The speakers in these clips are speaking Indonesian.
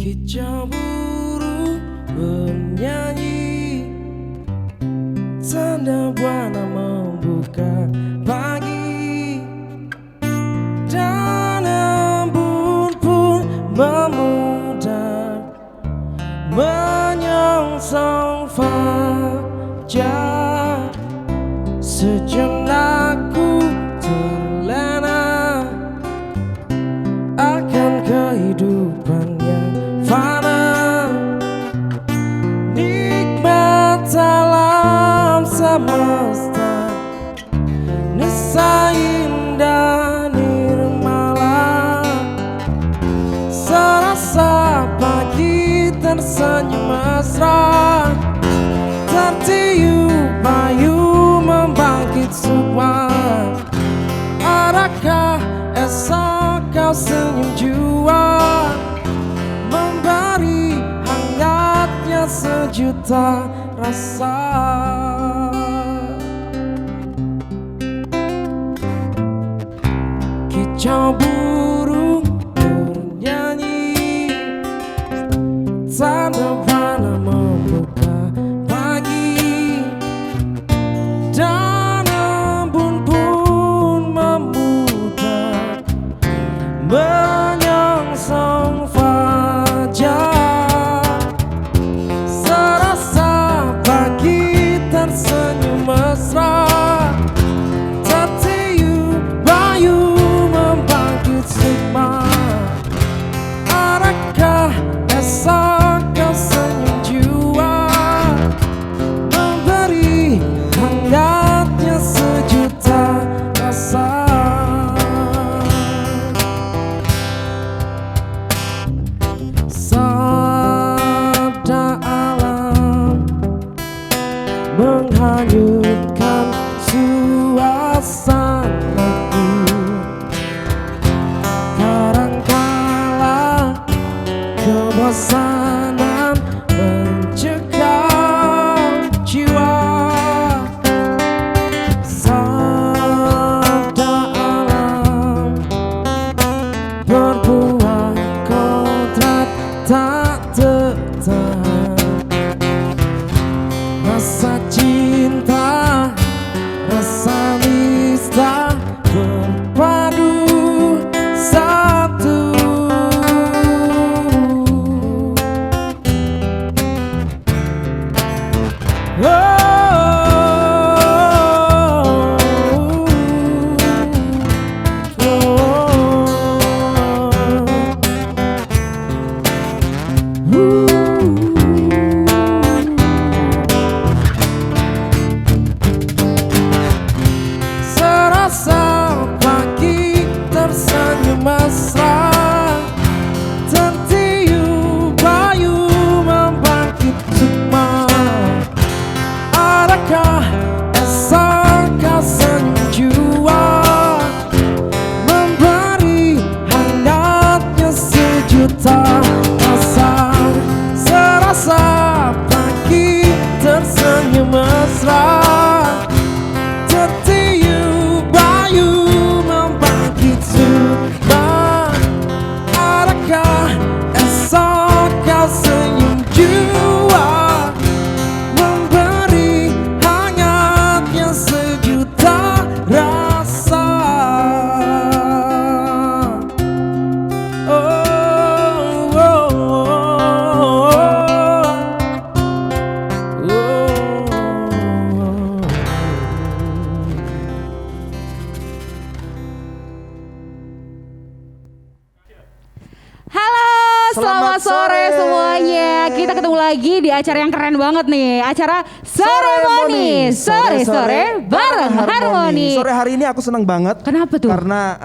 Kicau burung bernyanyi, tanda buana membuka pagi, dan embun pun memudar menyongsong fajar. Sejenak ku terlena akan kehidupan yang fana, nikmat alam semesta, nisa indah nirmala, serasa pagi tersenyum mesra, tertiup bayu membangkit suara. Adakah esok kau senyum jua, memberi hangatnya sejuta rasa. Kicau burung bernyanyi, tanda panah membuka pagi, dan embun pun memudar menyongsong fajar. Serasa pagi tersenyum mesra, tertiup bayu membangkit sukma. Adakah esok kau senyum jua, memberi hangatnya sejuta rasa. Sabda alam menghanyutkan suasanaku, kadangkala kebosanan mencekam jiwa. Sabda alam berbuah kodrat tak tertahan, rasa cinta, rasa nista berpadu satu. Serasa pagi tersenyum mesra, tertiup bayu membangkit sukma. Adakah esok kau senyum jua, memberi hangatnya sejuta rasa. Serasa pagi tersenyum mesra, tertiup bayu membangkit sukma. Adakah esok kau senyum jua, memberi hangatnya sejuta rasa. Oh, oh, oh, oh. Halo, selamat sore semuanya. Kita ketemu lagi di acara yang keren banget nih. Acara Seremoni Sore-sore bareng Harmoni. Sore hari ini aku seneng banget. Kenapa tuh? Karena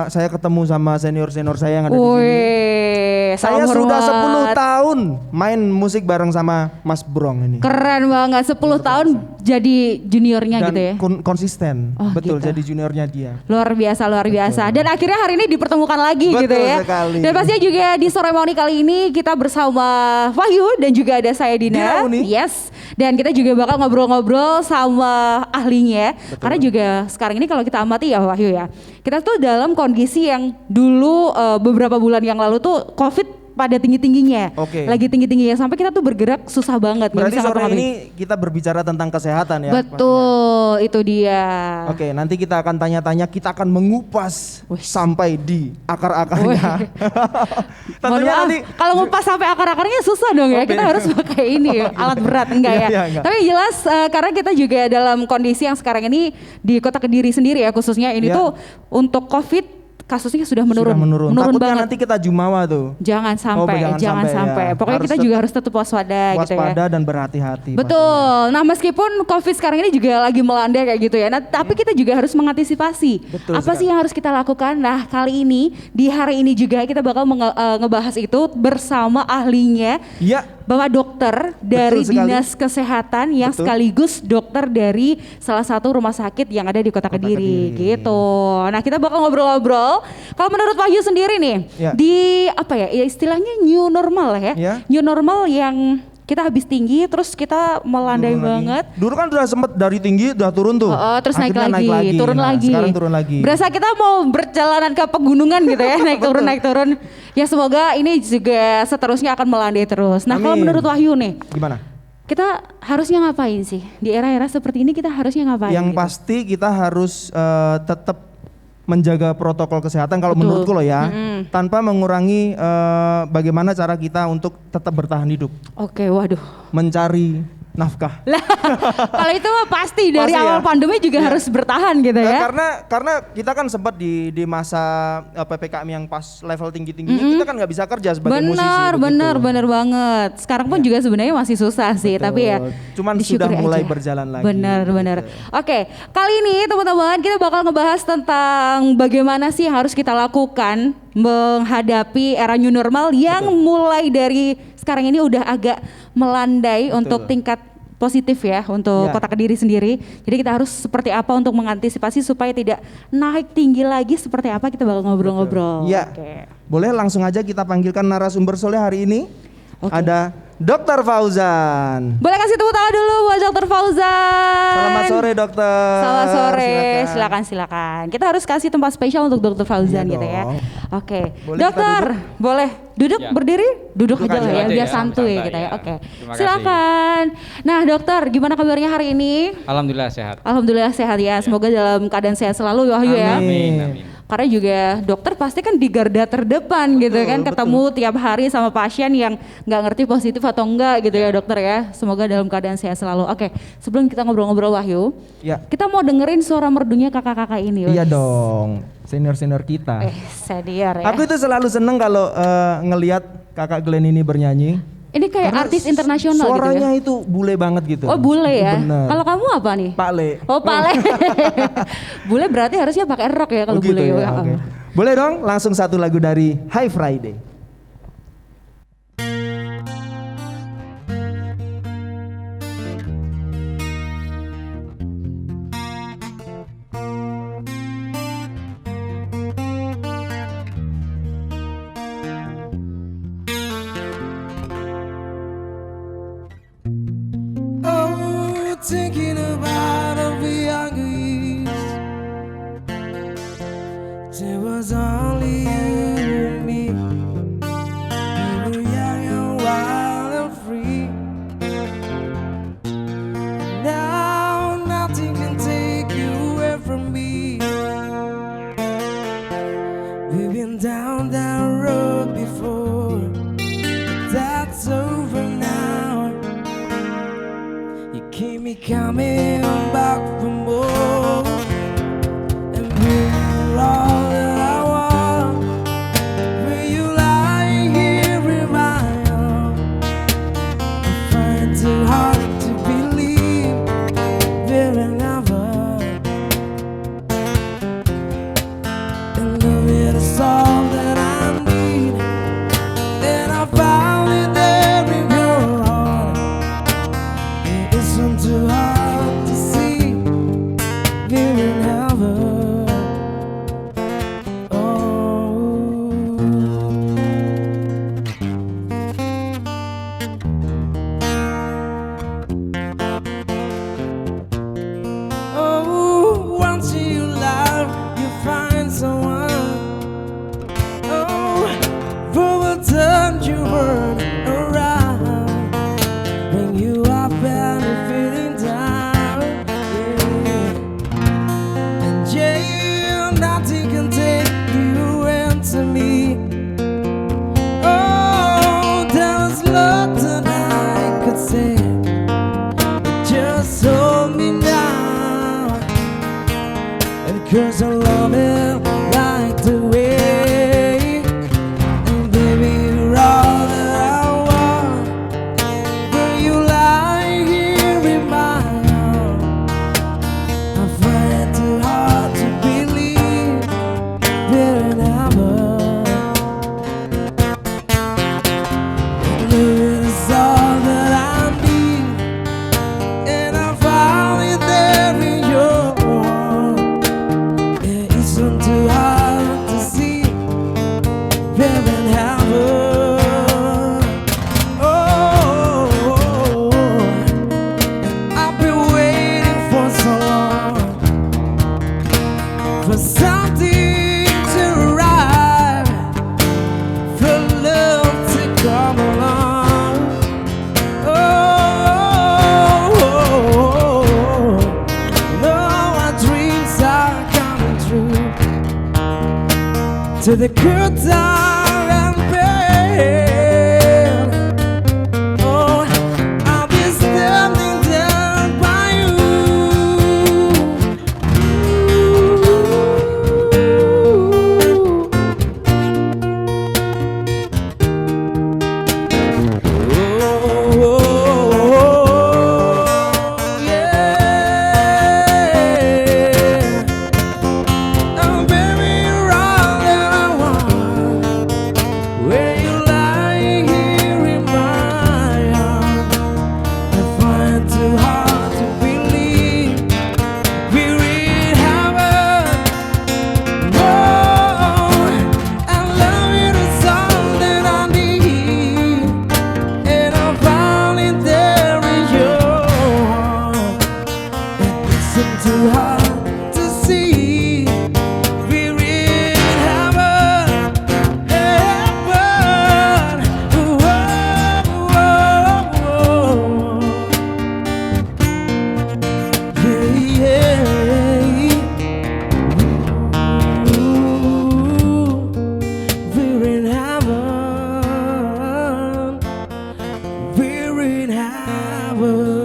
saya ketemu sama senior-senior saya yang ada di sini. Wih, Saya salam sudah hormat. 10 tahun main musik bareng sama Mas Brong ini. Keren banget, 10 tahun jadi juniornya Dan gitu ya. konsisten. Oh, Betul, gitu. jadi juniornya dia. Luar biasa, luar biasa. Dan akhirnya hari ini dipertemukan lagi Betul gitu ya. sekali. Dan pastinya juga di Seremoni kali ini kita bersama Wahyu dan juga ada saya Dina. Dina Uni. Yes. Dan kita juga bakal ngobrol-ngobrol sama ahlinya. Karena juga sekarang ini kalau kita amati ya Wahyu ya. Kita tuh dalam kondisi yang dulu beberapa bulan yang lalu tuh COVID pada tinggi-tingginya. Oke. Lagi tinggi-tingginya sampai kita tuh bergerak susah banget. nggak Berarti bisa sore ngapa-ngapain. ini kita berbicara tentang kesehatan ya. Betul, itu dia. Oke, nanti kita akan tanya-tanya, kita akan mengupas sampai di akar-akarnya. Mohon Tentunya maaf, nanti kalau ngupas sampai akar-akarnya susah dong ya. Kita harus pakai ini alat berat enggak ya. Iya, enggak. Tapi jelas karena kita juga dalam kondisi yang sekarang ini di Kota Kediri sendiri ya khususnya ini Iya. tuh untuk COVID kasusnya sudah menurun. sudah menurun. Takutnya banget. nanti kita jumawa tuh. Jangan sampai, jangan sampai ya. Pokoknya Harus kita juga harus tetap waspada gitu ya. Waspada dan berhati-hati. Betul. Nah, meskipun COVID sekarang ini juga lagi melanda kayak gitu ya. Nah, tapi kita juga harus mengantisipasi. Betul Apa sih sekali. yang harus kita lakukan? Nah, kali ini di hari ini juga kita bakal ngebahas itu bersama ahlinya. Ya, Bapak dokter dari sekali. Dinas Kesehatan yang Betul. sekaligus dokter dari salah satu rumah sakit yang ada di Kota Kediri gitu. Nah, kita bakal ngobrol-ngobrol. Kalau menurut Wahyu sendiri nih, Ya. di apa ya, istilahnya new normal ya. Ya. New normal yang kita habis tinggi terus kita melandai turun lagi. banget. Dulu kan udah sempet dari tinggi udah turun tuh. Terus naik Akhirnya lagi, turun Nah, lagi. Sekarang turun lagi. Berasa kita mau berjalanan ke pegunungan gitu ya, naik turun. Ya semoga ini juga seterusnya akan melandai terus. Nah, kalau Amin. menurut Wahyu nih, Gimana? kita harusnya ngapain sih? Di era-era seperti ini kita harusnya ngapain? Yang gitu? pasti kita harus tetap menjaga protokol kesehatan kalau Betul. menurutku loh ya, tanpa mengurangi bagaimana cara kita untuk tetap bertahan hidup, Oke, waduh. mencari nafkah. Lah, kalau itu mah pasti dari Pasti awal ya. pandemi juga Iya. harus bertahan gitu ya. Karena kita kan sempat di masa PPKM yang pas level tinggi-tingginya kita kan nggak bisa kerja sebagai musisi. Benar banget. Sekarang pun juga sebenarnya masih susah sih, Betul. tapi ya Cuman sudah disyukuri mulai aja. berjalan lagi, Benar. gitu. Oke, kali ini teman-teman kita bakal ngebahas tentang bagaimana sih yang harus kita lakukan menghadapi era new normal yang mulai dari sekarang ini udah agak melandai untuk tingkat positif ya untuk Ya. Kota Kediri sendiri. Jadi kita harus seperti apa untuk mengantisipasi supaya tidak naik tinggi lagi, seperti apa kita bakal ngobrol-ngobrol. Iya. Oke. Boleh langsung aja kita panggilkan narasumber sore hari ini. Oke. Ada Dr. Fauzan. Boleh kasih tepuk tangan dulu buat Dr. Fauzan. Selamat sore dokter. Selamat sore, silakan. Kita harus kasih tempat spesial untuk Dr. Fauzan Iya gitu ya. dong. Oke, Boleh dokter, boleh duduk Ya. berdiri? Duduk Duduk aja lah aja ya, aja biar ya, santuy santai gitu ya. ya. Oke, Terima kasih. silakan. Nah dokter, gimana kabarnya hari ini? Alhamdulillah sehat. Alhamdulillah sehat ya. Semoga dalam keadaan sehat selalu Wahyu ya. Amin. Karena juga dokter pasti kan di garda terdepan gitu kan, ketemu tiap hari sama pasien yang nggak ngerti positif atau enggak gitu ya dokter ya. Semoga dalam keadaan sehat selalu. Oke, sebelum kita ngobrol-ngobrol Wahyu, Ya. kita mau dengerin suara merdunya kakak-kakak ini. Iya dong, senior-senior kita. Senior ya. Aku itu selalu seneng kalau ngelihat kakak Glenn ini bernyanyi. Ini kayak Karena artis internasional gitu ya. Suaranya itu bule banget gitu. Oh bule ya. Bener. Kalau kamu apa nih? Pak Le. Oh Pak Le. Bule berarti harusnya pakai rok ya kalau Oh, gitu bule. ya, oke. Boleh dong langsung satu lagu dari High Friday. Oh, thinking about our younger years. There was only you and me. We were young and wild and free. Now nothing can take you away from me. We've been down that road before. That's over now. You keep me coming back for more. And we're all that I want. When you lie here in my arms, I find it too hard to believe we're in love. And love is all that I need. And I found it there in your heart. It isn't too hard to see. We're in heaven. Oh. Oh, once you love, you find someone. Oh, who will turn you 'cause I love it right the way. And baby, you're all that I want. When you lie here in my arms, I find it too hard to believe we're in heaven. Love is all that I need, and I found it there in your heart. It isn't too hard to see we're in heaven. Oh, I've been waiting for so long for something to arrive, for love to come along. Oh, no, our dreams are coming true. To the good time and bad. Oh, I'll be standing there by you. Too hard to see. We're in heaven, heaven. Whoa, yeah, yeah. Ooh, we're in heaven. We're in heaven.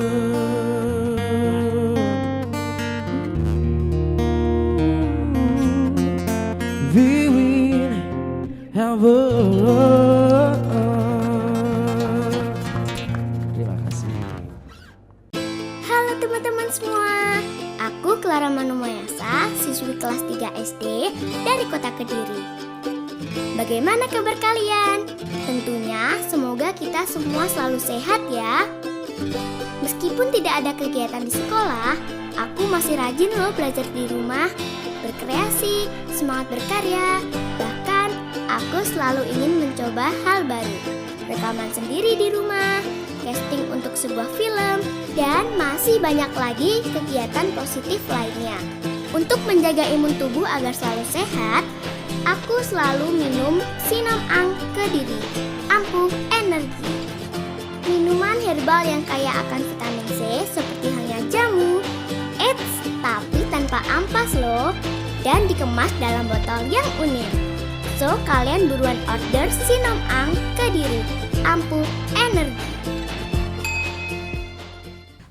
Viewing heaven. Terima kasih. Halo teman-teman semua, aku Clara Manumayasa, siswi kelas 3 SD dari kota Kediri. Bagaimana kabar kalian? Tentunya semoga kita semua selalu sehat ya. Meskipun tidak ada kegiatan di sekolah, aku masih rajin loh belajar di rumah, berkreasi, semangat berkarya. Bahkan aku selalu ingin mencoba hal baru, rekaman sendiri di rumah, casting untuk sebuah film, dan masih banyak lagi kegiatan positif lainnya. Untuk menjaga imun tubuh agar selalu sehat, aku selalu minum Sinom Ang Kediri, ampuh energi. Minuman herbal yang kaya akan vitamin C seperti halnya jamu, eits, tapi tanpa ampas loh, dan dikemas dalam botol yang unik. So, kalian buruan order Sinom Ang Kediri, ampuh energi.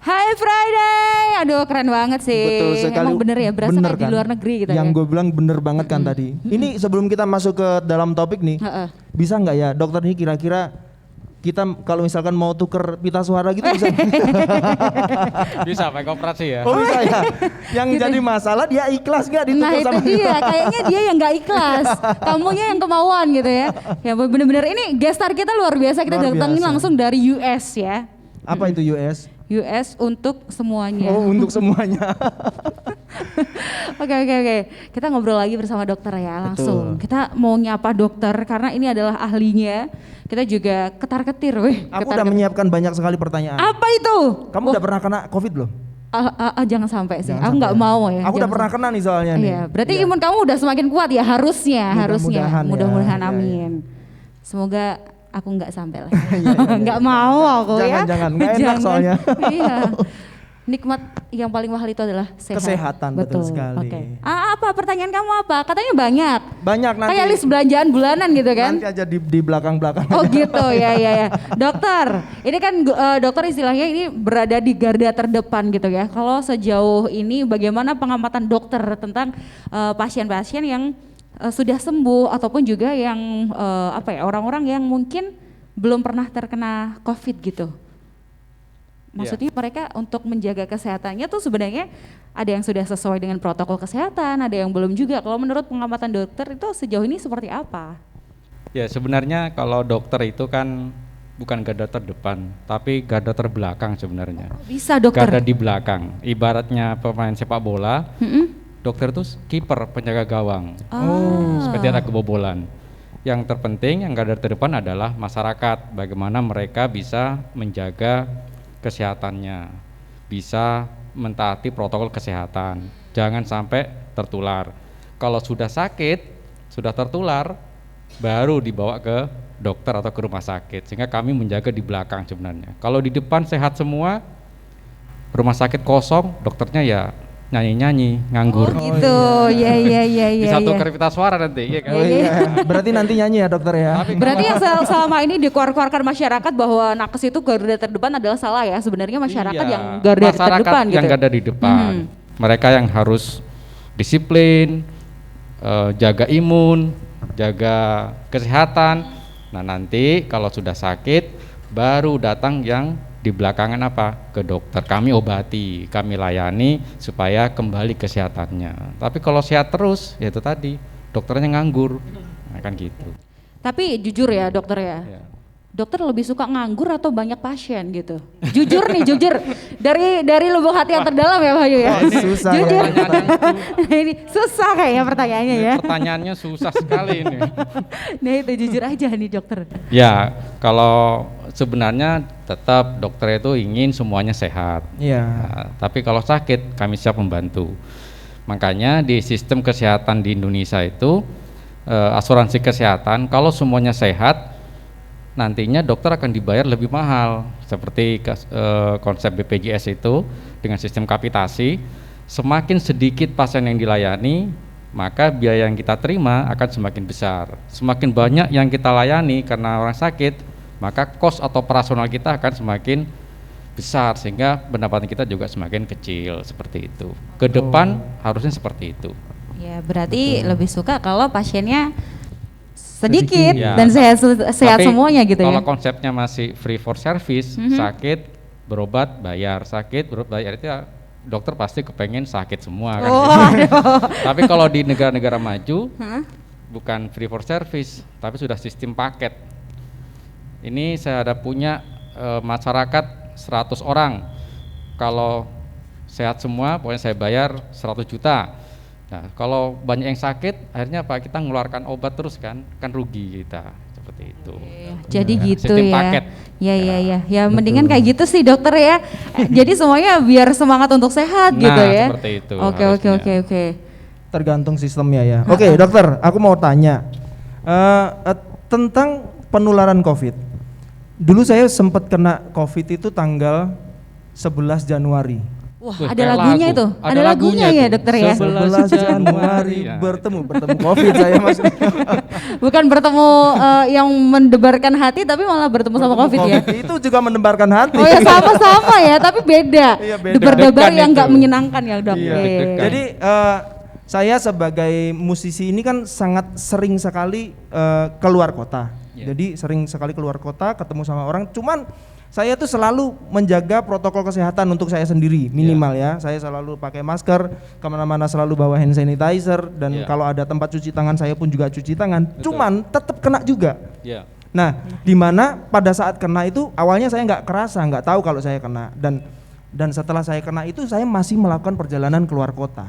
Hai Friday, aduh keren banget sih. Betul sekali. Emang bener ya, berasa Bener kayak di kan? luar negeri gitu Yang ya. gue bilang bener banget kan tadi. Ini sebelum kita masuk ke dalam topik nih, Heeh. bisa nggak ya dokter ini kira-kira kita kalau misalkan mau tuker pita suara gitu bisa? Bisa pakai koperasi ya. Oh bisa ya. Yang jadi masalah dia ikhlas nggak ditukar Nah itu sama dia, kayaknya dia yang nggak ikhlas, kamunya yang kemauan gitu ya. Ya bener-bener ini guest star kita luar biasa, kita Luar datangin biasa. langsung dari US ya. Apa itu US? US untuk semuanya. Oh untuk semuanya. Oke. Kita ngobrol lagi bersama dokter ya langsung. Betul. Kita mau nyapa dokter karena ini adalah ahlinya. Kita juga ketar-ketir weh. Aku udah menyiapkan banyak sekali pertanyaan. Apa itu? Kamu udah pernah kena COVID belum? Jangan sampai sih. Jangan Aku nggak sampai. mau ya. Aku udah Jangan pernah sampai. kena nih soalnya nih. Iya, berarti Iya. imun kamu udah semakin kuat ya harusnya. Mudah-mudahan ya. Mudah-mudahan Iya, iya. amin. Semoga aku nggak sampai lah. Iya. Nggak mau aku ya. Jangan, nggak enak soalnya. Iya. Nikmat yang paling mahal itu adalah sehat. Kesehatan, betul sekali. Oke. Apa pertanyaan kamu apa? Katanya banyak. Banyak nanti. Kayak list belanjaan bulanan gitu kan? Nanti aja di belakang-belakang. Oh gitu ya. Dokter, ini kan dokter istilahnya ini berada di garda terdepan gitu ya. Kalau sejauh ini bagaimana pengamatan dokter tentang pasien-pasien yang sudah sembuh ataupun juga yang orang-orang yang mungkin belum pernah terkena COVID gitu? Maksudnya mereka untuk menjaga kesehatannya tuh sebenarnya ada yang sudah sesuai dengan protokol kesehatan, ada yang belum juga. Kalau menurut pengamatan dokter itu sejauh ini seperti apa? Ya sebenarnya kalau dokter itu kan bukan garda terdepan, tapi garda terbelakang sebenarnya. Bisa dokter? Garda di belakang, ibaratnya pemain sepak bola, dokter itu kiper, penjaga gawang. Seperti ada kebobolan. Yang terpenting yang garda terdepan adalah masyarakat, bagaimana mereka bisa menjaga kesehatannya, bisa mentaati protokol kesehatan, jangan sampai tertular. Kalau sudah sakit, sudah tertular, baru dibawa ke dokter atau ke rumah sakit, sehingga kami menjaga di belakang sebenarnya. Kalau di depan sehat semua, rumah sakit kosong, dokternya ya nyanyi-nyanyi, nganggur. Oh gitu, ya. Bisa tukar pita suara nanti, iya kan? Berarti nanti nyanyi ya dokter ya. Berarti yang selama ini dikeluarkan masyarakat bahwa nakes itu garda terdepan adalah salah ya. Sebenarnya masyarakat yang garda terdepan gitu. Yang garda di depan. Mereka yang harus disiplin, jaga imun, jaga kesehatan. Nah nanti kalau sudah sakit baru datang yang di belakangan apa? Ke dokter. Kami obati, kami layani supaya kembali kesehatannya. Tapi kalau sehat terus, ya itu tadi, dokternya nganggur. Nah, kan gitu. Tapi jujur ya dokter ya. Dokter lebih suka nganggur atau banyak pasien gitu? Jujur nih, jujur. Dari lubuk hati yang terdalam ya Bayu ya. Susah Jujur. ya. Ini susah kayaknya pertanyaannya ya. Pertanyaannya susah sekali ini. Nah itu jujur aja nih dokter. Ya, kalau sebenarnya tetap dokter itu ingin semuanya sehat. Iya. Nah, tapi kalau sakit kami siap membantu. Makanya di sistem kesehatan di Indonesia itu asuransi kesehatan kalau semuanya sehat nantinya dokter akan dibayar lebih mahal. Seperti konsep BPJS itu dengan sistem kapitasi, semakin sedikit pasien yang dilayani, maka biaya yang kita terima akan semakin besar. Semakin banyak yang kita layani karena orang sakit, maka kos atau operasional kita akan semakin besar sehingga pendapatan kita juga semakin kecil seperti itu. Ke depan harusnya seperti itu. Ya berarti lebih suka kalau pasiennya sedikit Ya. dan sehat Tapi semuanya gitu kalau ya. konsepnya masih free for service, sakit berobat bayar, sakit berobat bayar, itu ya dokter pasti kepengen sakit semua kan. Tapi kalau di negara-negara maju bukan free for service, tapi sudah sistem paket. Ini saya ada punya masyarakat 100 orang, kalau sehat semua pokoknya saya bayar 100 juta. Nah kalau banyak yang sakit akhirnya apa, kita ngeluarkan obat terus kan rugi kita, seperti itu. Jadi gitu sistem ya. paket. Ya mendingan kayak gitu sih dokter ya. Jadi semuanya biar semangat untuk sehat gitu ya. Seperti itu Oke. Tergantung sistemnya ya. Oke dokter, aku mau tanya tentang penularan COVID. Dulu saya sempat kena COVID itu tanggal 11 Januari. Wah, Wih, ada kayak lagunya lagu. itu. Ada lagunya ya tuh. dokter ya. 11 Januari Ya. bertemu COVID saya maksudnya. Bukan bertemu yang mendebarkan hati tapi malah bertemu sama COVID ya. Itu juga mendebarkan hati. Oh ya sama-sama ya, tapi beda. Iya, beda. Debar-debar Deg-degan yang nggak itu. menyenangkan ya dok. Iya. Iya. Jadi saya sebagai musisi ini kan sangat sering sekali keluar kota. Jadi sering sekali keluar kota, ketemu sama orang. Cuman saya tuh selalu menjaga protokol kesehatan untuk saya sendiri minimal ya. Saya selalu pakai masker, kemana-mana selalu bawa hand sanitizer, dan kalau ada tempat cuci tangan saya pun juga cuci tangan. Cuman tetap kena juga. Nah, di mana pada saat kena itu awalnya saya nggak kerasa, nggak tahu kalau saya kena, dan setelah saya kena itu saya masih melakukan perjalanan keluar kota.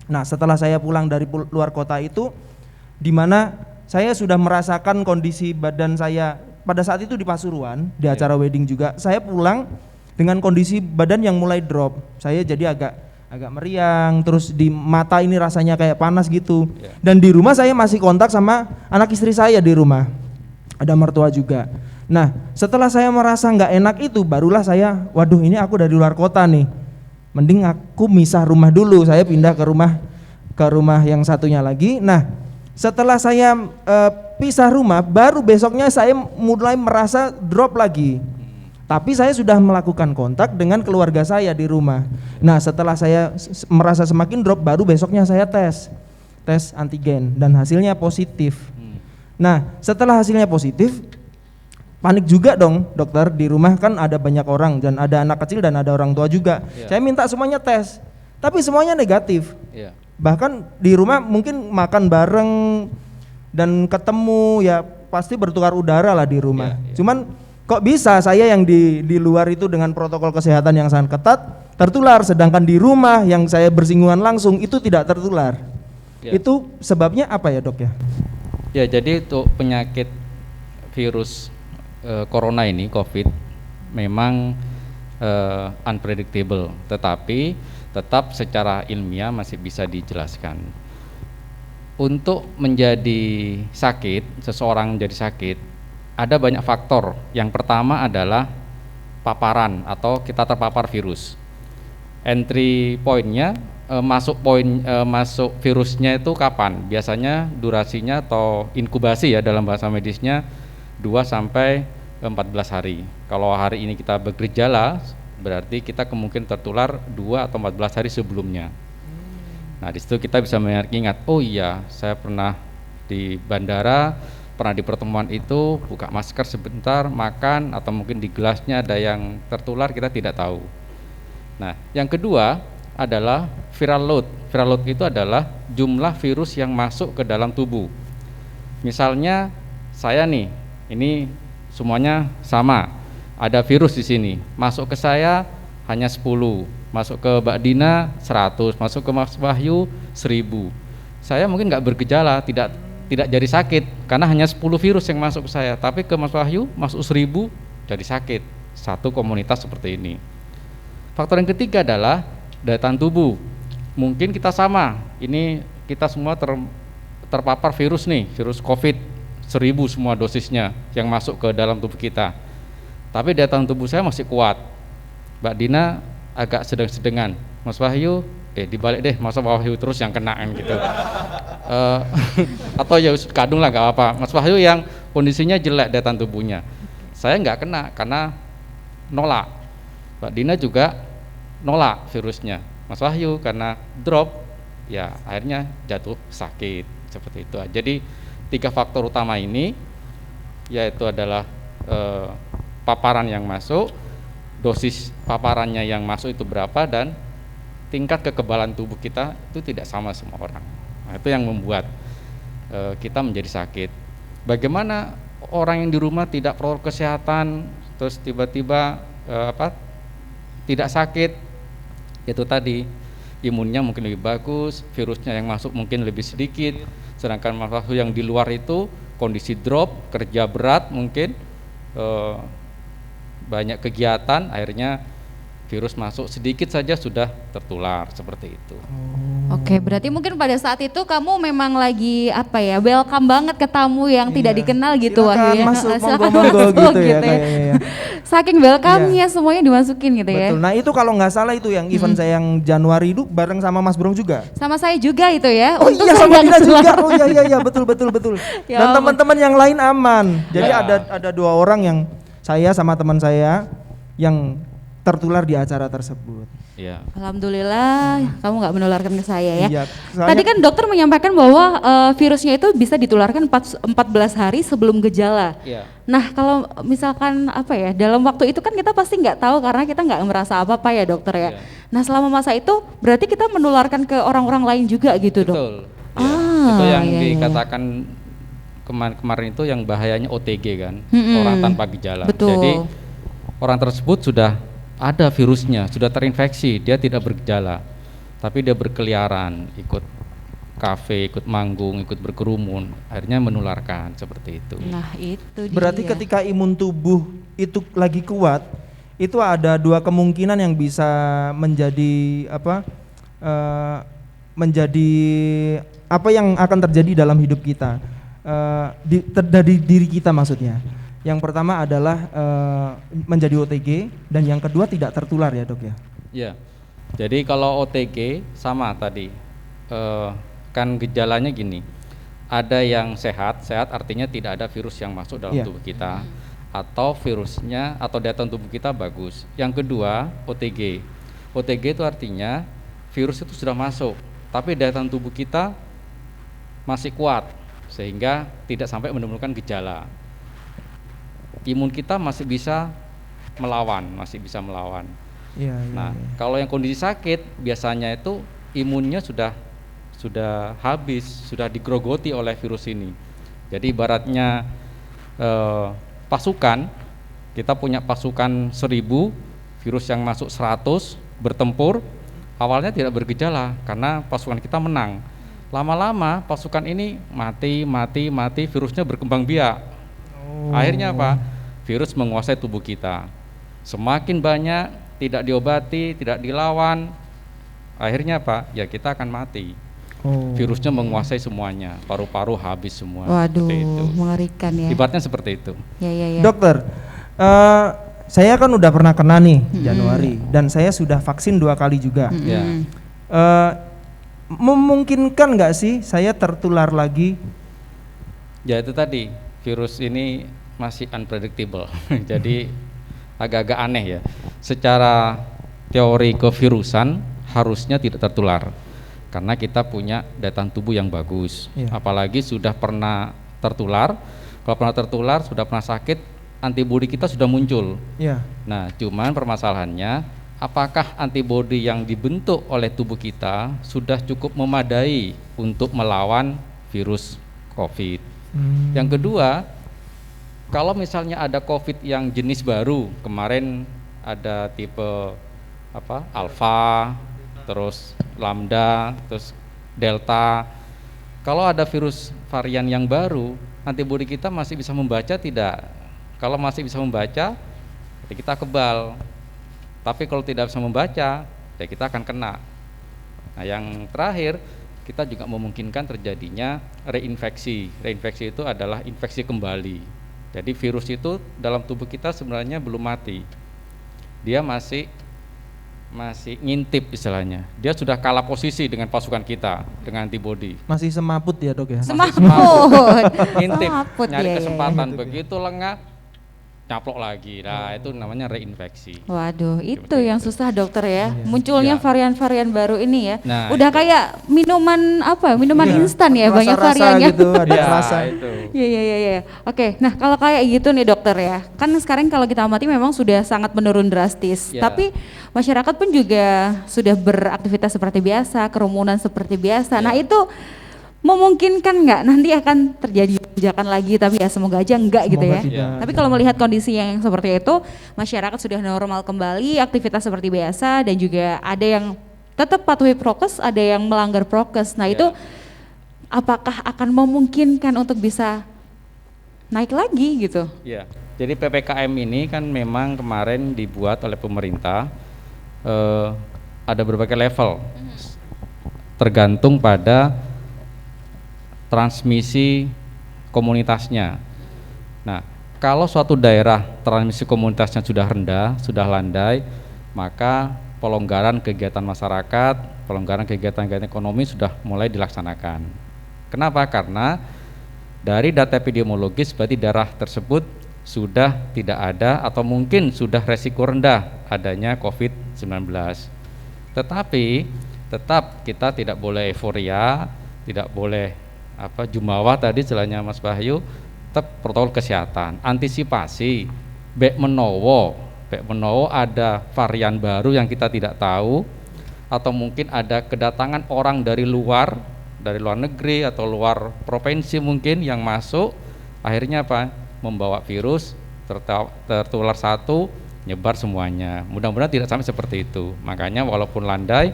Nah, setelah saya pulang dari luar kota itu, di mana saya sudah merasakan kondisi badan saya pada saat itu di Pasuruan, di acara wedding juga, saya pulang dengan kondisi badan yang mulai drop. Saya jadi agak meriang, terus di mata ini rasanya kayak panas gitu. Dan di rumah saya masih kontak sama anak istri saya di rumah. Ada mertua juga. Nah, setelah saya merasa nggak enak itu, barulah saya, waduh ini aku dari luar kota nih. mending aku misah rumah dulu, saya pindah ke rumah yang satunya lagi. Nah, setelah saya pisah rumah, baru besoknya saya mulai merasa drop lagi. Tapi saya sudah melakukan kontak dengan keluarga saya di rumah. Nah, setelah saya merasa semakin drop, baru besoknya saya tes antigen dan hasilnya positif. Nah, setelah hasilnya positif, panik juga dong dokter, di rumah kan ada banyak orang dan ada anak kecil dan ada orang tua juga. Saya minta semuanya tes, tapi semuanya negatif. Bahkan di rumah mungkin makan bareng dan ketemu, ya pasti bertukar udara lah di rumah. Cuman kok bisa saya yang di luar itu dengan protokol kesehatan yang sangat ketat tertular, sedangkan di rumah yang saya bersinggungan langsung itu tidak tertular. Itu sebabnya apa ya dok ya? Ya, jadi untuk penyakit virus corona ini, COVID, memang unpredictable, tetapi tetap secara ilmiah masih bisa dijelaskan. Untuk menjadi sakit, seseorang menjadi sakit, ada banyak faktor. Yang pertama adalah paparan atau kita terpapar virus. Entry point-nya, masuk virusnya itu kapan? Biasanya durasinya atau inkubasi ya dalam bahasa medisnya 2 sampai 14 hari. Kalau hari ini kita bergejala, berarti kita kemungkinan tertular 2 atau 14 hari sebelumnya. Nah, di situ kita bisa mengingat, oh iya, saya pernah di bandara, pernah di pertemuan itu buka masker sebentar, makan, atau mungkin di gelasnya ada yang tertular, kita tidak tahu. Nah, yang kedua adalah viral load. Viral load itu adalah jumlah virus yang masuk ke dalam tubuh. Misalnya saya nih, ini semuanya sama, ada virus di sini, masuk ke saya hanya 10, masuk ke Mbak Dina 100, masuk ke Mas Wahyu 1000. Saya mungkin nggak bergejala, tidak jadi sakit karena hanya 10 virus yang masuk ke saya, tapi ke Mas Wahyu masuk 1000 jadi sakit. Satu komunitas seperti ini. Faktor yang ketiga adalah daya tahan tubuh. Mungkin kita sama, ini kita semua terpapar virus nih, virus COVID 1000 semua dosisnya yang masuk ke dalam tubuh kita. Tapi daya tahan tubuh saya masih kuat. Mbak Dina agak sedang-sedengan, Mas Wahyu dibalik deh, Mas Wahyu terus yang kenaan gitu. Atau ya kadung lah gak apa-apa. Mas Wahyu yang kondisinya jelek daya tahan tubuhnya, saya nggak kena karena nolak. Mbak Dina juga nolak virusnya. Mas Wahyu karena drop, ya akhirnya jatuh sakit seperti itu. Jadi 3 faktor utama ini, yaitu adalah paparan yang masuk, dosis paparannya yang masuk itu berapa, dan tingkat kekebalan tubuh kita itu tidak sama semua orang. Nah, itu yang membuat kita menjadi sakit. Bagaimana orang yang di rumah tidak protokol kesehatan terus tiba-tiba tidak sakit? Itu tadi, imunnya mungkin lebih bagus, virusnya yang masuk mungkin lebih sedikit, sedangkan masalah yang di luar itu kondisi drop, kerja berat mungkin, banyak kegiatan, akhirnya virus masuk sedikit saja sudah tertular seperti itu. Oke, berarti mungkin pada saat itu kamu memang lagi welcome banget ke tamu yang tidak dikenal gitu, Wahyu ya. Silakan masuk gitu ya. Saking welcome-nya semuanya dimasukin gitu. Betul. Ya. Nah, itu kalau nggak salah itu yang event saya yang Januari itu bareng sama Mas Brong juga. Sama saya juga itu ya. Oh iya, sama kita juga. Oh iya betul. Ya, dan teman-teman yang lain aman. Jadi ada 2 orang yang saya sama teman saya yang tertular di acara tersebut. Iya. Alhamdulillah kamu nggak menularkan ke saya ya. Iya, Tadi kan dokter menyampaikan bahwa virusnya itu bisa ditularkan 14 hari sebelum gejala. Iya. Nah kalau misalkan dalam waktu itu kan kita pasti nggak tahu karena kita nggak merasa apa-apa ya dokter ya. Iya. Nah selama masa itu berarti kita menularkan ke orang-orang lain juga gitu dok. Betul. Itu yang dikatakan kemarin itu yang bahayanya OTG kan, orang tanpa gejala. Betul. Jadi orang tersebut sudah ada virusnya, sudah terinfeksi, dia tidak bergejala, tapi dia berkeliaran, ikut kafe, ikut manggung, ikut berkerumun, akhirnya menularkan seperti itu. Nah itu dia. Berarti ketika imun tubuh itu lagi kuat, itu ada 2 kemungkinan yang bisa menjadi apa yang akan terjadi dalam hidup kita, dari diri kita maksudnya. Yang pertama adalah menjadi OTG, dan yang kedua tidak tertular ya dok ya? Ya, Jadi kalau OTG sama tadi, kan gejalanya gini, ada yang sehat artinya tidak ada virus yang masuk dalam Iya. tubuh kita, atau virusnya atau daya tahan tubuh kita bagus. Yang kedua OTG, OTG itu artinya virus itu sudah masuk, tapi daya tahan tubuh kita masih kuat sehingga tidak sampai menimbulkan gejala. Imun kita masih bisa melawan. Iya, iya, Nah, iya. kalau yang kondisi sakit biasanya itu imunnya sudah habis, sudah digrogoti oleh virus ini. Jadi ibaratnya pasukan, kita punya pasukan 1000, virus yang masuk 100 bertempur, awalnya tidak bergejala karena pasukan kita menang. Lama-lama pasukan ini mati, virusnya berkembang biak. Akhirnya apa? Virus menguasai tubuh kita. Semakin banyak tidak diobati, tidak dilawan, akhirnya apa? Ya kita akan mati. Virusnya menguasai semuanya, paru-paru habis semua. Waduh, Seperti itu. mengerikan ya. Ibaratnya seperti itu. Ya. Dokter, saya kan udah pernah kena nih Januari dan saya sudah vaksin 2 kali juga. Ya. Memungkinkan nggak sih saya tertular lagi? Ya itu tadi, virus ini masih unpredictable. Jadi agak-agak aneh ya. Secara teori kevirusan harusnya tidak tertular karena kita punya daya tahan tubuh yang bagus. Iya. Apalagi sudah pernah tertular. Kalau pernah tertular, sudah pernah sakit, antibodi kita sudah muncul. Iya. Nah, cuman permasalahannya apakah antibodi yang dibentuk oleh tubuh kita sudah cukup memadai untuk melawan virus COVID. Yang kedua, kalau misalnya ada COVID yang jenis baru, kemarin ada tipe alfa, terus lambda, terus delta. Kalau ada virus varian yang baru, antibodi kita masih bisa membaca tidak? Kalau masih bisa membaca, ya kita kebal. Tapi kalau tidak bisa membaca, ya kita akan kena. Nah, yang terakhir, kita juga memungkinkan terjadinya reinfeksi. Reinfeksi itu adalah infeksi kembali. Jadi virus itu dalam tubuh kita sebenarnya belum mati. Dia masih ngintip istilahnya. Dia sudah kalah posisi dengan pasukan kita, dengan antibodi. Masih semaput ya dok ya? Semaput. Ngintip, Semaput, nyari iya. kesempatan. Begitu lengah, nyaplok lagi. Nah, itu namanya reinfeksi. Waduh, itu Seperti yang itu. susah dokter ya. Munculnya Ya. varian-varian baru ini ya. Nah, Udah itu. kayak minuman Iya. instan ya, banyak Rasa-rasa variannya. gitu, ada Ya, rasa. itu. Iya. Oke, nah kalau kayak gitu nih dokter ya, kan sekarang kalau kita amati memang sudah sangat menurun drastis. Ya. Tapi masyarakat pun juga sudah beraktivitas seperti biasa, kerumunan seperti biasa. Ya. Nah itu memungkinkan nggak nanti akan terjadi lonjakan lagi? Tapi ya semoga aja enggak gitu Semoga ya. tidak. Tapi kalau melihat kondisi yang seperti itu, masyarakat sudah normal kembali, aktivitas seperti biasa, dan juga ada yang tetap patuhi prokes, ada yang melanggar prokes. Nah Ya. itu apakah akan memungkinkan untuk bisa naik lagi gitu? Ya, jadi PPKM ini kan memang kemarin dibuat oleh pemerintah, ada berbagai level, tergantung pada transmisi komunitasnya. Nah, kalau suatu daerah transmisi komunitasnya sudah rendah, sudah landai, maka pelonggaran kegiatan masyarakat, pelonggaran kegiatan-kegiatan ekonomi sudah mulai dilaksanakan. Kenapa? Karena dari data epidemiologis berarti daerah tersebut sudah tidak ada atau mungkin sudah resiko rendah adanya COVID-19. Tetapi tetap kita tidak boleh euforia, tidak boleh jumawa tadi istilahnya Mas Bayu, tetap protokol kesehatan, antisipasi, bek menowo ada varian baru yang kita tidak tahu, atau mungkin ada kedatangan orang dari luar negeri atau luar provinsi mungkin yang masuk, akhirnya membawa virus, tertular satu, nyebar semuanya. Mudah-mudahan tidak sampai seperti itu. Makanya walaupun landai,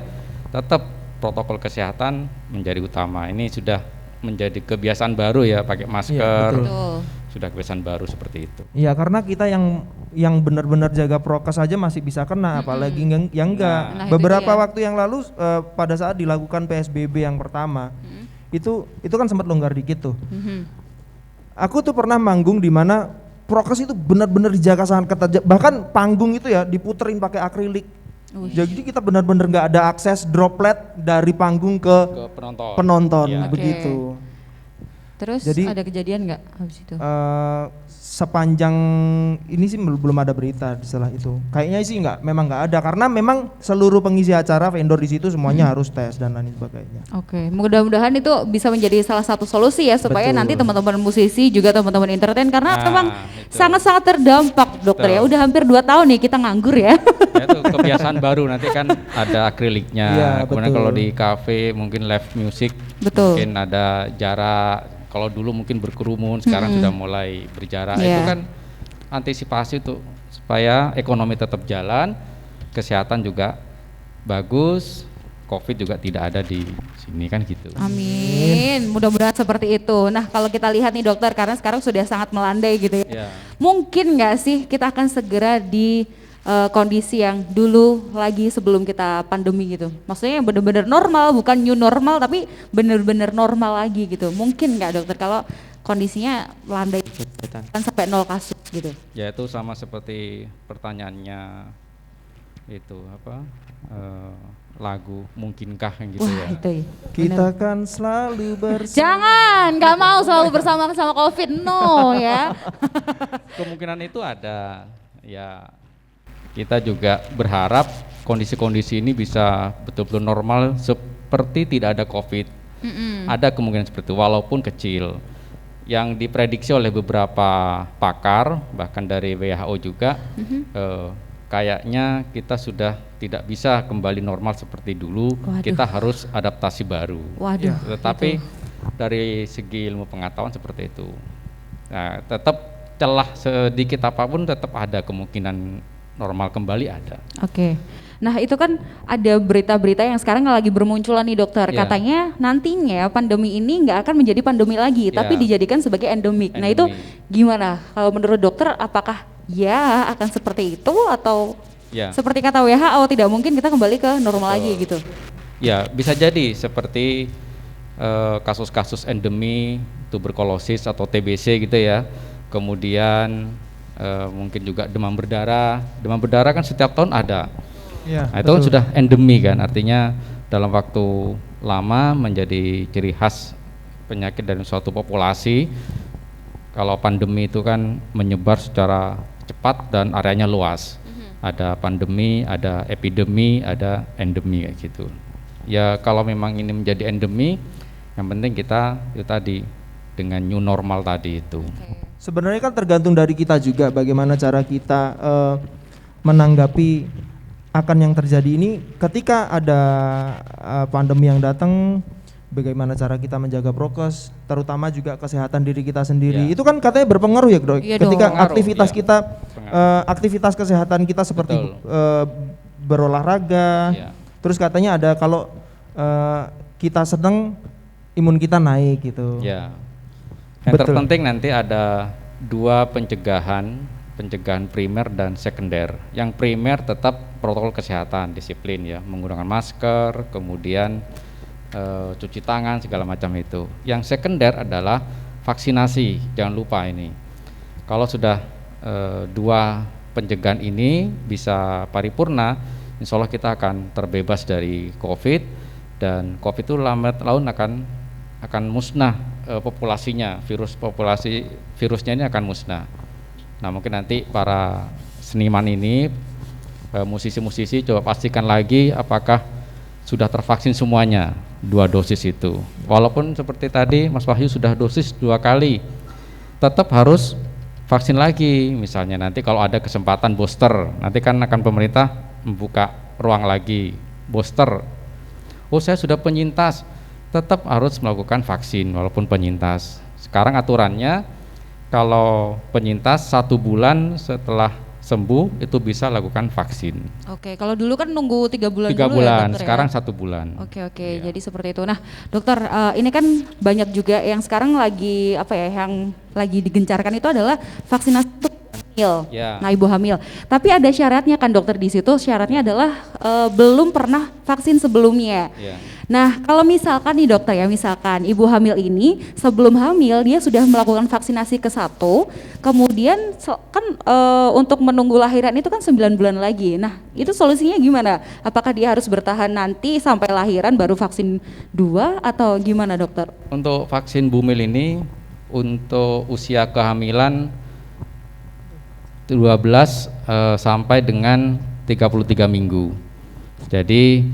tetap protokol kesehatan menjadi utama. Ini sudah menjadi kebiasaan baru ya, pakai masker, Betul. sudah kebiasaan baru seperti itu. Iya, karena kita yang benar-benar jaga prokes aja masih bisa kena, apalagi yang enggak. Nah, itu Beberapa dia. waktu yang lalu pada saat dilakukan PSBB yang pertama, itu kan sempat longgar dikit tuh. Aku tuh pernah manggung di mana prokes itu benar-benar dijaga sangat ketat. Bahkan panggung itu ya diputerin pakai akrilik. Jadi kita benar-benar nggak ada akses droplet dari panggung ke penonton. penonton Iya. begitu. Terus Jadi- ada kejadian nggak habis itu? Sepanjang ini sih belum ada berita setelah itu. Kayaknya sih memang nggak ada karena memang seluruh pengisi acara vendor di situ semuanya harus tes dan lain sebagainya. Oke, mudah-mudahan itu bisa menjadi salah satu solusi ya supaya Betul. nanti teman-teman musisi juga teman-teman entertain karena Nah, memang itu. sangat-sangat terdampak dokter ya. Betul. Udah hampir 2 tahun nih kita nganggur ya. Ya itu kebiasaan baru, nanti kan ada akriliknya. Iya, Kemudian betul. kalau di kafe mungkin live music, Betul. mungkin ada jarak. Kalau dulu mungkin berkerumun, sekarang sudah mulai berjarak. Iya. Itu kan antisipasi tuh supaya ekonomi tetap jalan, kesehatan juga bagus, COVID juga tidak ada di sini kan gitu. Amin, mudah-mudahan seperti itu. Nah kalau kita lihat nih dokter, karena sekarang sudah sangat melandai gitu ya. Ya. Mungkin nggak sih kita akan segera di kondisi yang dulu lagi sebelum kita pandemi gitu. Maksudnya yang benar-benar normal, bukan new normal tapi benar-benar normal lagi gitu. Mungkin nggak dokter kalau kondisinya melandai kan sampai 0 kasus gitu. Ya itu sama seperti pertanyaannya itu apa lagu mungkinkah yang gitu Wah ya. itu ya. Kita kan selalu bersama. Jangan, nggak mau selalu bersama sama COVID, no ya. Kemungkinan itu ada. Ya kita juga berharap kondisi-kondisi ini bisa betul-betul normal seperti tidak ada COVID. Ada kemungkinan seperti itu walaupun kecil. Yang diprediksi oleh beberapa pakar bahkan dari WHO juga kayaknya kita sudah tidak bisa kembali normal seperti dulu. Waduh. Kita harus adaptasi baru. Waduh. Tetapi dari segi ilmu pengetahuan seperti itu. Nah, tetap celah sedikit apapun tetap ada kemungkinan normal kembali ada. Oke. Nah itu kan ada berita-berita yang sekarang lagi bermunculan nih dokter. Ya. Katanya nantinya pandemi ini nggak akan menjadi pandemi lagi, tapi Ya. dijadikan sebagai endemik. Nah itu Endemik. gimana? Kalau menurut dokter apakah ya akan seperti itu atau Ya. seperti kata WHO tidak mungkin kita kembali ke normal lagi gitu? Ya, bisa jadi seperti kasus-kasus endemi tuberkulosis atau TBC gitu ya. Kemudian mungkin juga demam berdarah. Demam berdarah kan setiap tahun ada. Ya, Nah, itu kan sudah endemi kan, artinya dalam waktu lama menjadi ciri khas penyakit dari suatu populasi. Kalau pandemi itu kan menyebar secara cepat dan areanya luas. Ada pandemi, ada epidemi, ada endemi kayak gitu. Ya kalau memang ini menjadi endemi, yang penting kita itu tadi dengan new normal tadi itu. Sebenarnya kan tergantung dari kita juga bagaimana cara kita menanggapi akan yang terjadi ini. Ketika ada pandemi yang datang, bagaimana cara kita menjaga prokes, terutama juga kesehatan diri kita sendiri. Ya. Itu kan katanya berpengaruh ya, Dok. Iya Ketika dong. Pengaruh, aktivitas ya. kita, Pengaruh. aktivitas kesehatan kita seperti Betul. berolahraga. Ya. Terus katanya ada kalau kita sedang imun kita naik gitu. Ya. Yang Betul. terpenting nanti ada 2 pencegahan primer dan sekunder. Yang primer tetap protokol kesehatan, disiplin ya, menggunakan masker, kemudian cuci tangan segala macam itu. Yang sekunder adalah vaksinasi, jangan lupa ini. Kalau sudah 2 pencegahan ini bisa paripurna, insya Allah kita akan terbebas dari COVID dan COVID itu lambat laun akan musnah populasinya, virusnya ini akan musnah. Nah mungkin nanti para seniman ini, musisi-musisi coba pastikan lagi apakah sudah tervaksin semuanya 2 dosis itu. Walaupun seperti tadi Mas Wahyu sudah dosis 2 kali, tetap harus vaksin lagi. Misalnya nanti kalau ada kesempatan booster, nanti kan akan pemerintah membuka ruang lagi booster. Oh saya sudah penyintas, tetap harus melakukan vaksin walaupun penyintas. Sekarang aturannya kalau penyintas 1 bulan setelah sembuh itu bisa lakukan vaksin. Oke, kalau dulu kan nunggu 3 bulan 3 dulu bulan, ya dokter sekarang ya? 1 bulan. Oke, Iya. jadi seperti itu. Nah, dokter, ini kan banyak juga yang sekarang lagi yang lagi digencarkan itu adalah vaksinasi untuk Ya. Nah, ibu hamil. Tapi ada syaratnya kan dokter di situ. Syaratnya adalah belum pernah vaksin sebelumnya. Ya. Nah, kalau misalkan nih dokter ya, misalkan ibu hamil ini sebelum hamil dia sudah melakukan vaksinasi ke 1, kemudian kan untuk menunggu lahiran itu kan 9 bulan lagi. Nah, itu solusinya gimana? Apakah dia harus bertahan nanti sampai lahiran baru vaksin 2 atau gimana dokter? Untuk vaksin Bumil ini untuk usia kehamilan 12 sampai dengan 33 minggu. Jadi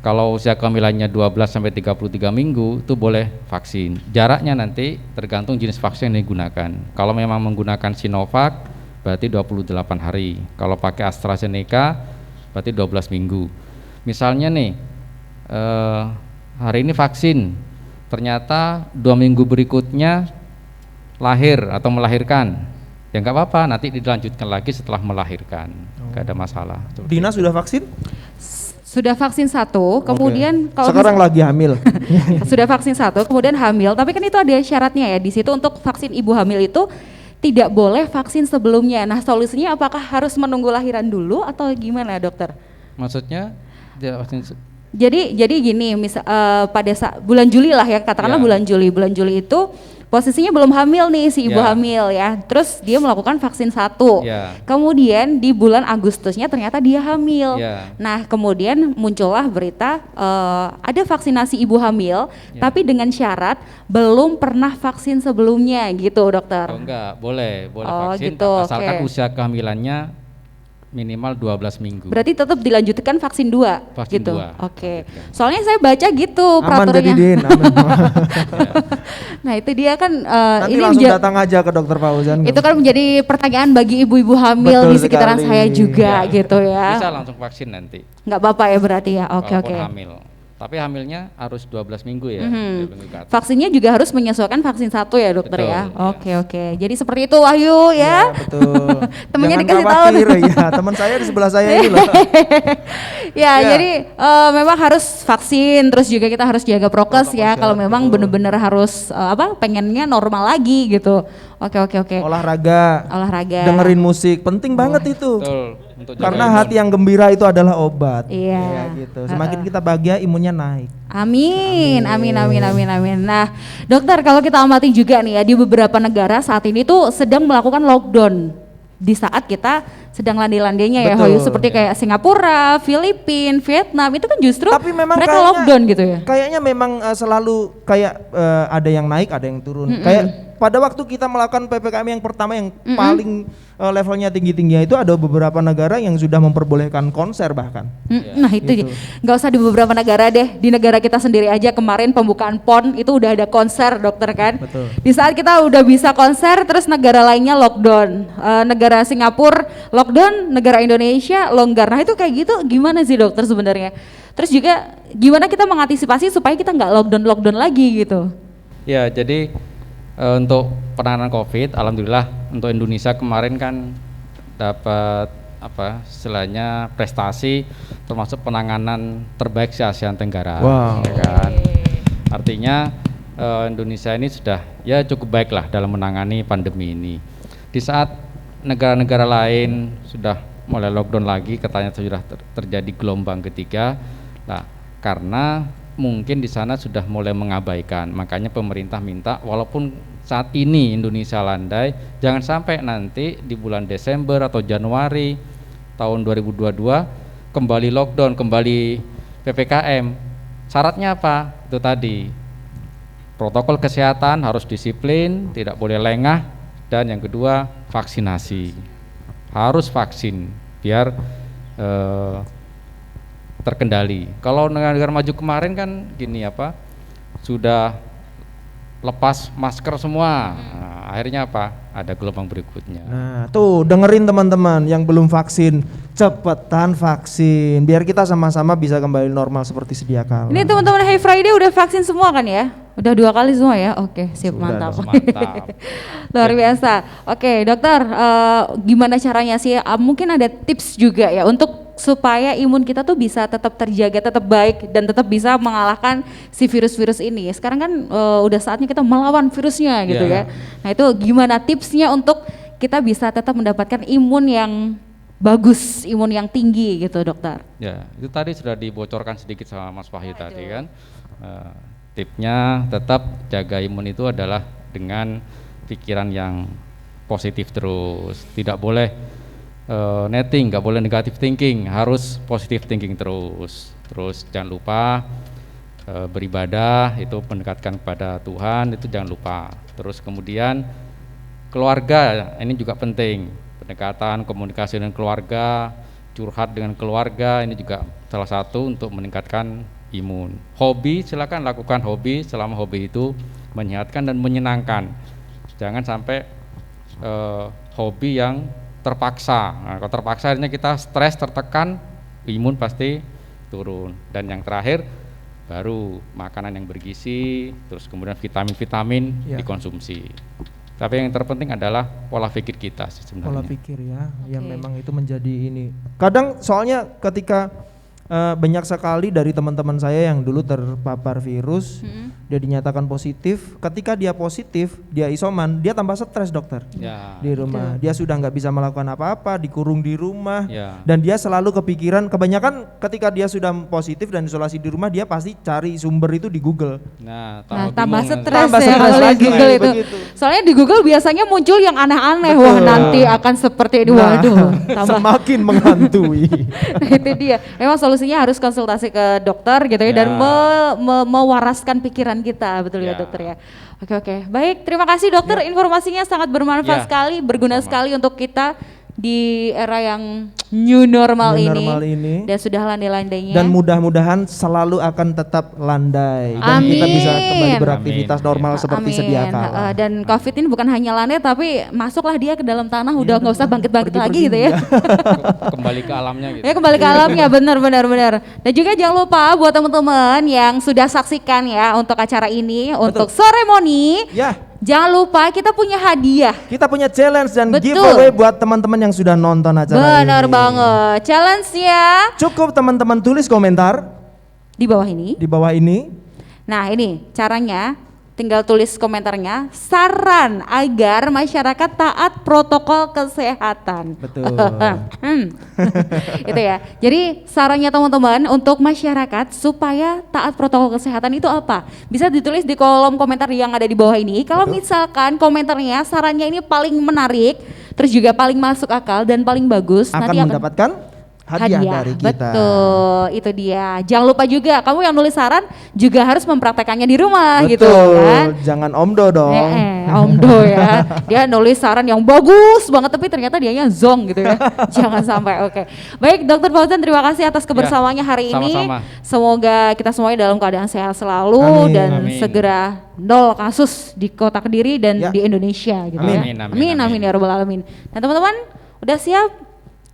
kalau usia kehamilannya 12 sampai 33 minggu itu boleh vaksin. Jaraknya nanti tergantung jenis vaksin yang digunakan. Kalau memang menggunakan Sinovac berarti 28 hari. Kalau pakai AstraZeneca berarti 12 minggu. Misalnya nih hari ini vaksin, ternyata 2 minggu berikutnya lahir atau melahirkan, ya nggak apa-apa, nanti dilanjutkan lagi setelah melahirkan, nggak ada masalah. Dina sudah vaksin? Sudah vaksin 1, kemudian kalau sekarang lagi hamil. sudah vaksin 1, kemudian hamil, tapi kan itu ada syaratnya ya di situ. Untuk vaksin ibu hamil itu tidak boleh vaksin sebelumnya. Nah, solusinya apakah harus menunggu lahiran dulu atau gimana dokter? Maksudnya tidak vaksin Jadi gini, pada saat bulan Juli lah ya, katakanlah Ya. bulan Juli itu posisinya belum hamil nih si ibu Ya. hamil ya, terus dia melakukan vaksin 1, Ya. kemudian di bulan Agustusnya ternyata dia hamil. Ya. Nah, kemudian muncullah berita ada vaksinasi ibu hamil, Ya. tapi dengan syarat belum pernah vaksin sebelumnya gitu dokter. Oh enggak, boleh Oh, vaksin gitu, asalkan oke. usia kehamilannya minimal 12 minggu. Berarti tetap dilanjutkan vaksin 2 Vaksin gitu. 2, Oke. lanjutkan. Soalnya saya baca gitu Aman jadi peraturannya. Din, aman. Nah, itu dia kan Nanti ini langsung datang aja ke dokter Fauzan. itu kan menjadi pertanyaan bagi ibu-ibu hamil Betul di sekitaran sekali. saya juga Ya. gitu ya. Bisa langsung vaksin nanti. Nggak apa-apa ya berarti ya. Oke, walaupun oke. hamil. Tapi hamilnya harus 12 minggu ya. Mhm. 12 minggu ke atas. Vaksinnya juga harus menyesuaikan vaksin 1 ya dokter Betul, ya. ya. Oke, oke. Jadi seperti itu Wahyu Ya, ya. betul. Temennya Jangan dikasih tahu khawatir, tuh. ya. Teman saya di sebelah saya ini loh. Ya, Ya. jadi memang harus vaksin, terus juga kita harus jaga prokes ya. Kalau memang benar-benar harus pengennya normal lagi gitu. Oke, oke, oke. Olahraga, Olahraga. dengerin musik, penting banget itu. Betul. Untuk Karena jaga hati yang gembira itu adalah obat. Iya. Ya, gitu. Semakin kita bahagia, imunnya naik. Amin, amin, amin, amin, amin. Nah, dokter, kalau kita amati juga nih ya, di beberapa negara saat ini tuh sedang melakukan lockdown di saat kita sedang landai-landainya ya, Betul. Hoyu, seperti kayak Singapura, Filipina, Vietnam, itu kan justru Tapi memang mereka kayaknya- lockdown gitu ya. Kayaknya memang selalu kayak ada yang naik, ada yang turun. Kayak pada waktu kita melakukan PPKM yang pertama yang paling levelnya tinggi-tingginya itu ada beberapa negara yang sudah memperbolehkan konser bahkan. Nah itu dia. Nggak usah di beberapa negara deh, di negara kita sendiri aja kemarin pembukaan PON itu udah ada konser dokter kan. Betul. Di saat kita udah bisa konser, terus negara lainnya lockdown. Negara Singapura lockdown, negara Indonesia longgar. Nah itu kayak gitu gimana sih dokter sebenarnya? Terus juga gimana kita mengantisipasi supaya kita nggak lockdown lagi gitu? Ya, jadi untuk penanganan COVID, alhamdulillah untuk Indonesia kemarin kan dapat istilahnya prestasi termasuk penanganan terbaik se Asia Tenggara. Wow. Ya kan? Artinya Indonesia ini sudah ya cukup baik lah dalam menangani pandemi ini. Di saat negara-negara lain sudah mulai lockdown lagi, katanya sudah terjadi gelombang ketiga. Nah, karena mungkin di sana sudah mulai mengabaikan, makanya pemerintah minta walaupun saat ini Indonesia landai, jangan sampai nanti di bulan Desember atau Januari tahun 2022 kembali lockdown, kembali PPKM. Syaratnya apa? Itu tadi, protokol kesehatan harus disiplin, tidak boleh lengah, dan yang kedua vaksinasi, harus vaksin biar terkendali. Kalau negara-negara maju kemarin kan gini sudah lepas masker semua. Nah, akhirnya ada gelombang berikutnya. Nah, tuh dengerin teman-teman yang belum vaksin, cepetan vaksin biar kita sama-sama bisa kembali normal seperti sedia kala. Ini teman-teman Hey Friday udah vaksin semua kan ya? Udah 2 kali semua ya? Oke, sip, Sudah mantap. dong. Mantap. Luar biasa. Oke, dokter, gimana caranya sih? Mungkin ada tips juga ya untuk supaya imun kita tuh bisa tetap terjaga, tetap baik dan tetap bisa mengalahkan si virus-virus ini. Sekarang kan udah saatnya kita melawan virusnya gitu Yeah. ya. Nah, itu gimana tipsnya untuk kita bisa tetap mendapatkan imun yang bagus, imun yang tinggi gitu dokter. Ya, itu tadi sudah dibocorkan sedikit sama Mas Wahyu tadi kan. Tipnya tetap jaga imun itu adalah dengan pikiran yang positif terus. Tidak boleh netting, nggak boleh negative thinking, harus positive thinking terus. Terus jangan lupa beribadah, itu mendekatkan kepada Tuhan, itu jangan lupa. Terus kemudian keluarga, ini juga penting. Pendekatan, komunikasi dengan keluarga, curhat dengan keluarga, ini juga salah satu untuk meningkatkan imun. Hobi, silakan lakukan hobi selama hobi itu menyehatkan dan menyenangkan. Jangan sampai hobi yang terpaksa. Nah, kalau terpaksa akhirnya kita stres, tertekan, imun pasti turun. Dan yang terakhir baru makanan yang bergizi, terus kemudian vitamin-vitamin dikonsumsi. Tapi yang terpenting adalah pola pikir kita sih sebenarnya. Pola pikir ya, yang memang itu menjadi ini. Kadang soalnya ketika banyak sekali dari teman-teman saya yang dulu terpapar virus, dia dinyatakan positif. Ketika dia positif, dia isoman, dia tambah stres dokter di rumah. Dia sudah nggak bisa melakukan apa-apa, dikurung di rumah, dan dia selalu kepikiran. Kebanyakan ketika dia sudah positif dan isolasi di rumah, dia pasti cari sumber itu di Google. Nah, tambah stres ya kalau lagi, di Google itu. begitu. Soalnya di Google biasanya muncul yang aneh-aneh. Wah, nanti akan seperti ini. Waduh, tambah semakin menghantui. Nah, itu dia. Memang solusinya harus konsultasi ke dokter gitu ya, dan mewaraskan pikiran kita, betul ya dokter ya. Oke. Baik, terima kasih dokter, informasinya sangat bermanfaat sekali, berguna sekali untuk kita di era yang new normal ini. Dan sudah landai-landainya. Dan mudah-mudahan selalu akan tetap landai dan kita bisa kembali beraktivitas normal seperti sedia kala. Dan COVID ini bukan hanya landai, tapi masuklah dia ke dalam tanah, udah nggak usah bangkit-bangkit lagi gitu ya. Kembali ke alamnya gitu. Ya, kembali ke alamnya, benar. Dan juga jangan lupa buat teman-teman yang sudah saksikan ya untuk acara ini, untuk seremoni. Jangan lupa kita punya hadiah. Kita punya challenge dan giveaway buat teman-teman yang sudah nonton acara ini. Benar banget. Challenge-nya cukup teman-teman tulis komentar di bawah ini. Nah, ini caranya. Tinggal tulis komentarnya, saran agar masyarakat taat protokol kesehatan. Betul. Itu ya. Jadi sarannya teman-teman untuk masyarakat supaya taat protokol kesehatan itu apa? Bisa ditulis di kolom komentar yang ada di bawah ini. Kalau misalkan komentarnya, sarannya ini paling menarik, terus juga paling masuk akal dan paling bagus, nanti akan mendapatkan hadiah dari kita. Betul, itu dia. Jangan lupa juga kamu yang nulis saran juga harus mempraktekannya di rumah. Betul, gitu kan. Jangan omdo dong. Omdo ya. Dia nulis saran yang bagus banget tapi ternyata dianya zong gitu ya. Jangan sampai. Oke. Baik, Dokter Fauzan, terima kasih atas kebersamaannya hari ini. Semoga kita semuanya dalam keadaan sehat selalu dan segera nol kasus di Kota Kediri dan di Indonesia gitu ya. Amin ya rabbal alamin. Dan teman-teman udah siap?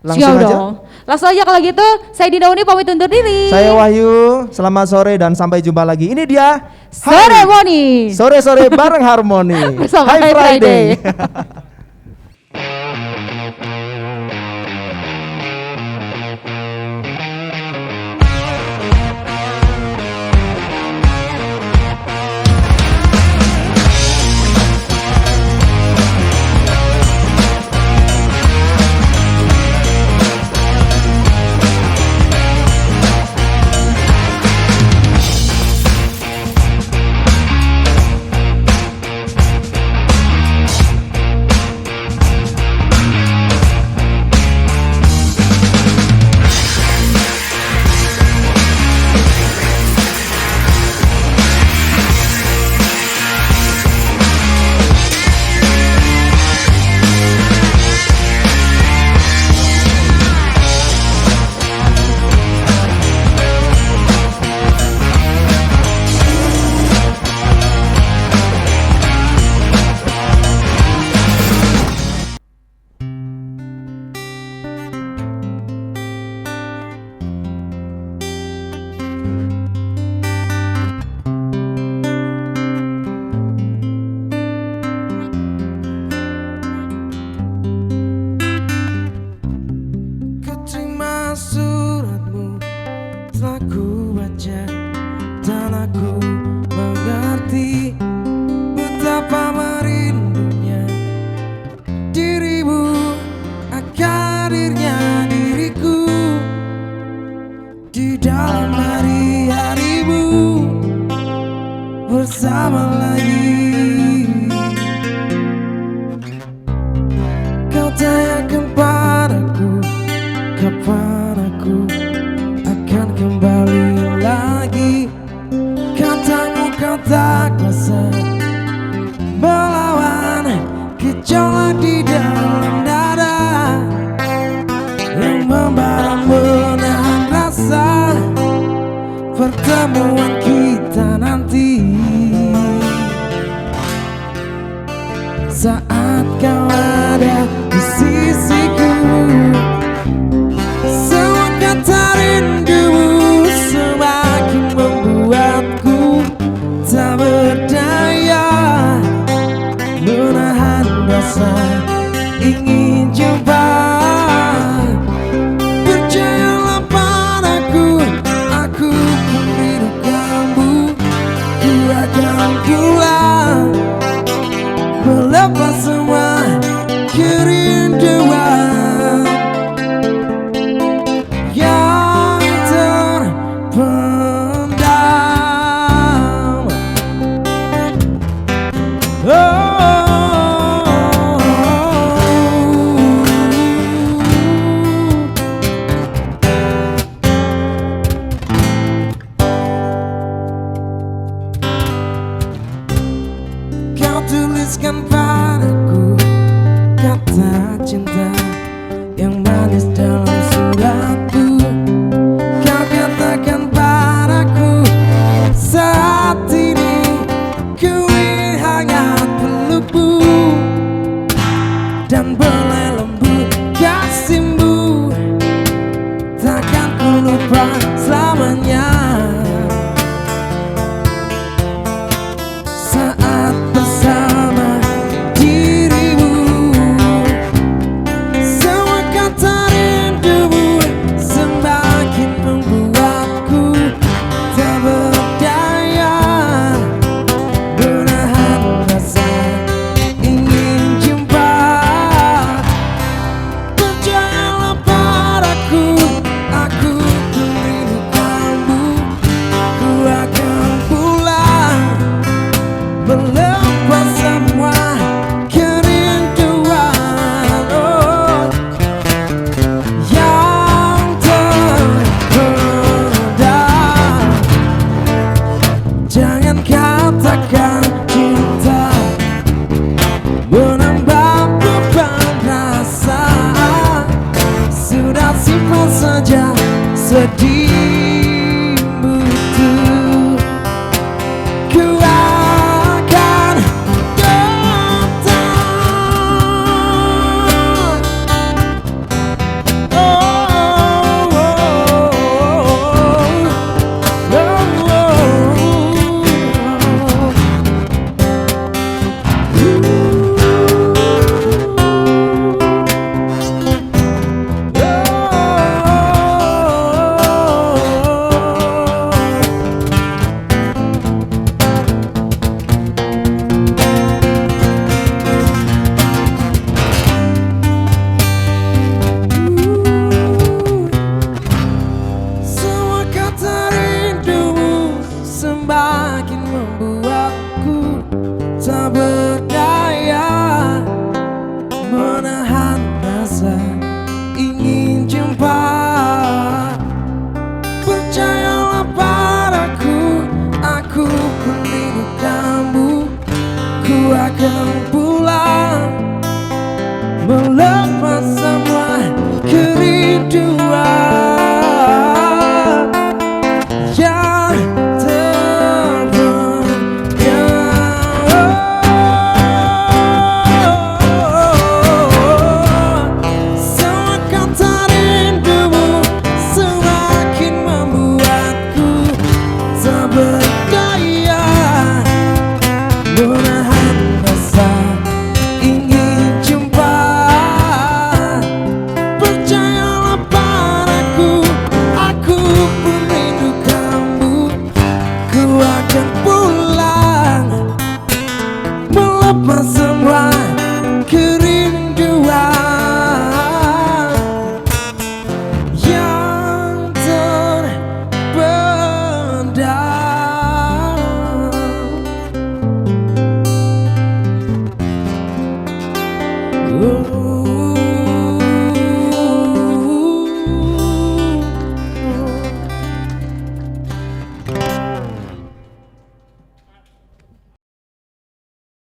Langsung aja kalau gitu. Saya Dinda Uni pamit undur diri. Saya Wahyu, selamat sore dan sampai jumpa lagi. Ini dia Seremoni. Sore-sore bareng Harmoni. High Friday. bersama lagi. Kau tanyakan padaku, kapan aku akan kembali lagi. Katamu kau tak kuasa melawan gejolak di dalam dada yang membara menahan rasa pertemuan kita nanti. Saat kau ada di sisiku, semua kata rindumu semakin membuatku tak berdaya menahan rasa ingin jumpa. Percayalah padaku, aku merindu kamu. Ku akan pulang melepas semua kerinduan yang terpendam. Kau tuliskan padaku kata cinta yang manis dalam suratku. Kau katakan padaku saat ini ku ingin hangat pelukmu dan belai lembut kasihmu. Takkan ku lupa selamanya. Saat bersama dirimu, semua kata rindumu semakin membuatku tak berdaya menahan rasa ingin jumpa. Percayalah padaku, aku merindu kamu. Ku akan pulang melepas semua kerinduan yang terpendam. Jangan katakan cinta menambah beban rasa. Sudah simpan saja sedihmu itu. Ku akan datang. Semua kata rindumu semakin membuatku tak berdaya menahan rasa ingin jumpa. Percayalah padaku, aku merindu kamu. Ku akan pulang melepas semua kerinduan yang terpendam. Semua kata rindumu semakin membuatku tak berdaya menahan rasa ingin jumpa. Percayalah padaku, aku pun rindu kamu. Ku akan pulang melepas semua kerinduan